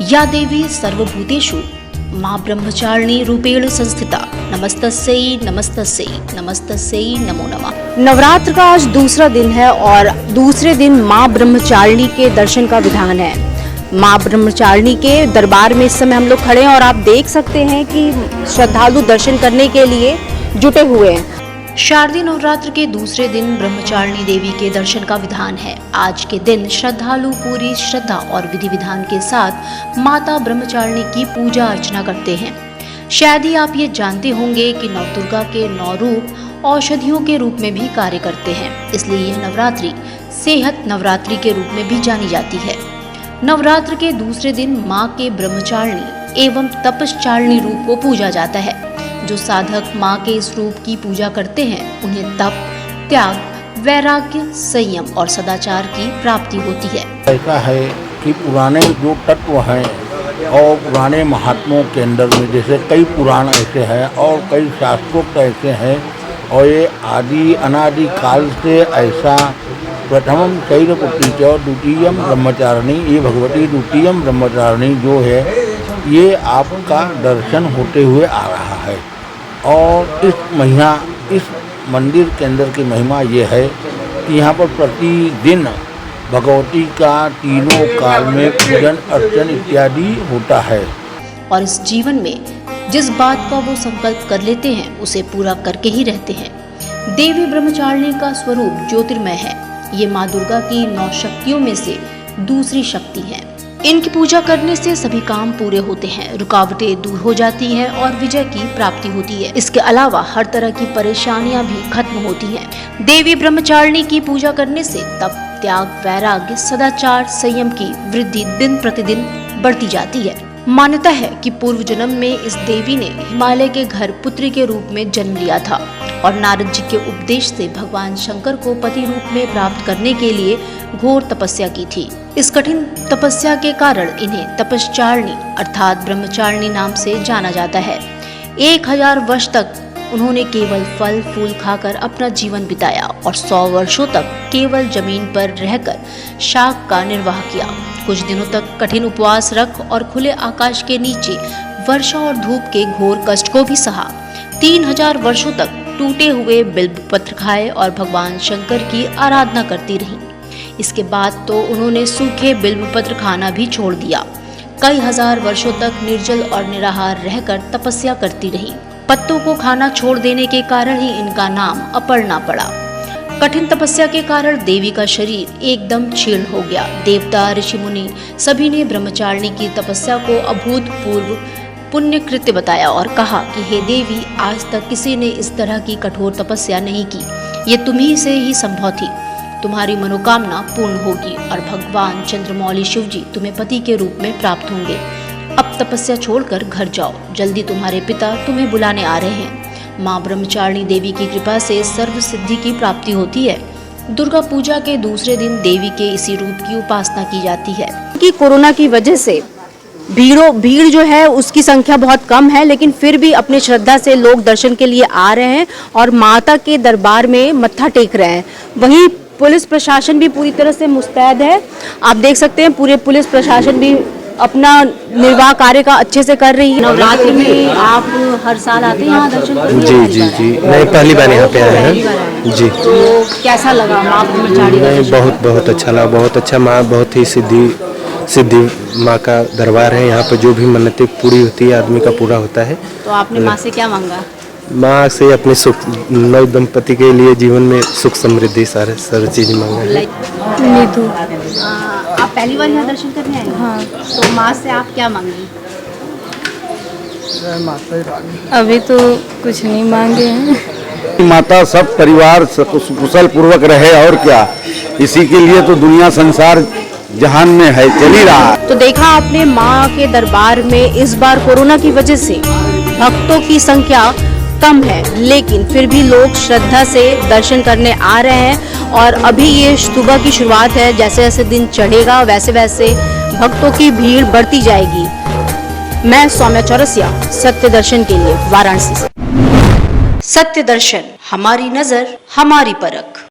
या देवी सर्वभूतेषु माँ ब्रह्मचारिणी रूपेण संस्थिता नमस्तस्यै नमस्तस्यै नमस्तस्यै नमो नमः। नवरात्र का आज दूसरा दिन है और दूसरे दिन माँ ब्रह्मचारिणी के दर्शन का विधान है। माँ ब्रह्मचारिणी के दरबार में इस समय हम लोग खड़े हैं और आप देख सकते हैं कि श्रद्धालु दर्शन करने के लिए जुटे हुए हैं। शारदीय नवरात्र के दूसरे दिन ब्रह्मचारिणी देवी के दर्शन का विधान है। आज के दिन श्रद्धालु पूरी श्रद्धा और विधि विधान के साथ माता ब्रह्मचारिणी की पूजा अर्चना करते हैं। शायद ही आप ये जानते होंगे कि नवदुर्गा के 9 रूप औषधियों के रूप में भी कार्य करते हैं, इसलिए यह नवरात्रि सेहत नवरात्रि के रूप में भी जानी जाती है। नवरात्र के दूसरे दिन माँ के ब्रह्मचारिणी एवं तपश्चारिणी रूप को पूजा जाता है। जो साधक माँ के इस रूप की पूजा करते हैं उन्हें तप, त्याग, वैराग्य, संयम और सदाचार की प्राप्ति होती है। ऐसा है कि पुराने जो तत्व हैं और पुराने महात्माओं के अंदर में जैसे कई पुराण ऐसे हैं और कई शास्त्रोक्त ऐसे हैं और ये आदि अनादि काल से ऐसा प्रथमम शैलपुत्री च द्वितीयम ब्रह्मचारिणी, ये भगवती द्वितीयम ब्रह्मचारिणी जो है ये आपका दर्शन होते हुए आ रहा है। और इस महिमा, इस मंदिर के अंदर की महिमा ये है कि यहाँ पर प्रतिदिन भगवती का तीनों काल में पूजन अर्चन इत्यादि होता है। और इस जीवन में जिस बात का वो संकल्प कर लेते हैं उसे पूरा करके ही रहते हैं। देवी ब्रह्मचारिणी का स्वरूप ज्योतिर्मय है। ये माँ दुर्गा की 9 शक्तियों में से दूसरी शक्ति है। इनकी पूजा करने से सभी काम पूरे होते हैं, रुकावटें दूर हो जाती हैं और विजय की प्राप्ति होती है। इसके अलावा हर तरह की परेशानियां भी खत्म होती हैं। देवी ब्रह्मचारिणी की पूजा करने से तप, त्याग, वैराग्य, सदाचार, संयम की वृद्धि दिन प्रतिदिन बढ़ती जाती है। मान्यता है कि पूर्व जन्म में इस देवी ने हिमालय के घर पुत्री के रूप में जन्म लिया था और नारद जी के उपदेश से भगवान शंकर को पति रूप में प्राप्त करने के लिए घोर तपस्या की थी। इस कठिन तपस्या के कारण इन्हें तपश्चारिणी अर्थात ब्रह्मचारिणी नाम से जाना जाता है। 1000 वर्ष तक उन्होंने केवल फल फूल खाकर अपना जीवन बिताया और 100 वर्षों तक केवल जमीन पर रहकर शाक का निर्वाह किया। कुछ दिनों तक कठिन उपवास रख और खुले आकाश के नीचे वर्षा और धूप के घोर कष्ट को भी सहा। 3000 वर्षों तक टूटे हुए बिल्व पत्र खाए और भगवान शंकर की आराधना करती रही। इसके बाद तो उन्होंने सूखे बिल्व पत्र खाना भी छोड़ दिया। कई हजार वर्षों तक निर्जल और निराहार रहकर तपस्या करती रही। पत्तों को खाना छोड़ देने के कारण ही इनका नाम अपर्णा पड़ा। कठिन तपस्या के कारण देवी का शरीर एकदम क्षीण हो गया। देवता, ऋषि मुनि सभी ने ब्रह्मचारिणी की तपस्या को अभूतपूर्व पुण्य कृत्य बताया और कहा कि हे देवी, आज तक किसी ने इस तरह की कठोर तपस्या नहीं की। ये तुम्ही से ही संभव थी। तुम्हारी मनोकामना पूर्ण होगी और भगवान चंद्रमौली शिव जी तुम्हें पति के रूप में प्राप्त होंगे। अब तपस्या छोड़कर घर जाओ, जल्दी तुम्हारे पिता तुम्हें बुलाने आ रहे हैं। माँ ब्रह्मचारिणी देवी की कृपा से सर्व सिद्धि की प्राप्ति होती है। दुर्गा पूजा के दूसरे दिन देवी के इसी रूप की उपासना की जाती है। कि कोरोना की वजह से भीड़ जो है उसकी संख्या बहुत कम है, लेकिन फिर भी अपनी श्रद्धा से लोग दर्शन के लिए आ रहे हैं और माता के दरबार में मत्था टेक रहे हैं। वहीं पुलिस प्रशासन भी पूरी तरह से मुस्तैद है। आप देख सकते हैं पूरे पुलिस प्रशासन भी अपना निर्वाह कार्य का अच्छे से कर रही है। नवरात्रि में आप हर साल आते हैं यहाँ दर्शन करने? जी नहीं, पहली बार यहाँ पे आए हैं जी। तो कैसा लगा माँ ब्रह्मचारिणी? बहुत अच्छा लगा, बहुत अच्छा। माँ बहुत ही सिद्धि माँ का दरबार है। यहाँ पे जो भी मन्नतें पूरी होती है आदमी का पूरा होता है। तो आपने माँ से क्या मांगा? माँ से अपने सुख, नव दंपति के लिए जीवन में सुख समृद्धि सारे चीज मांगा है। नीतू, आप पहली बार यहाँ दर्शन करने आए? हाँ। तो माँ से आप क्या मांगी? अभी तो कुछ नहीं मांगे हैं। माता सब परिवार कुशल पूर्वक रहे और क्या, इसी के लिए तो दुनिया संसार जहान में है, चल ही रहा। तो देखा आपने माँ के दरबार में इस बार कोरोना की वजह से भक्तों की संख्या कम है, लेकिन फिर भी लोग श्रद्धा से दर्शन करने आ रहे हैं। और अभी ये सुबह की शुरुआत है, जैसे जैसे दिन चढ़ेगा वैसे वैसे भक्तों की भीड़ बढ़ती जाएगी। मैं सौम्या चौरसिया, सत्य दर्शन के लिए वाराणसी से। सत्य दर्शन, हमारी नजर, हमारी परख।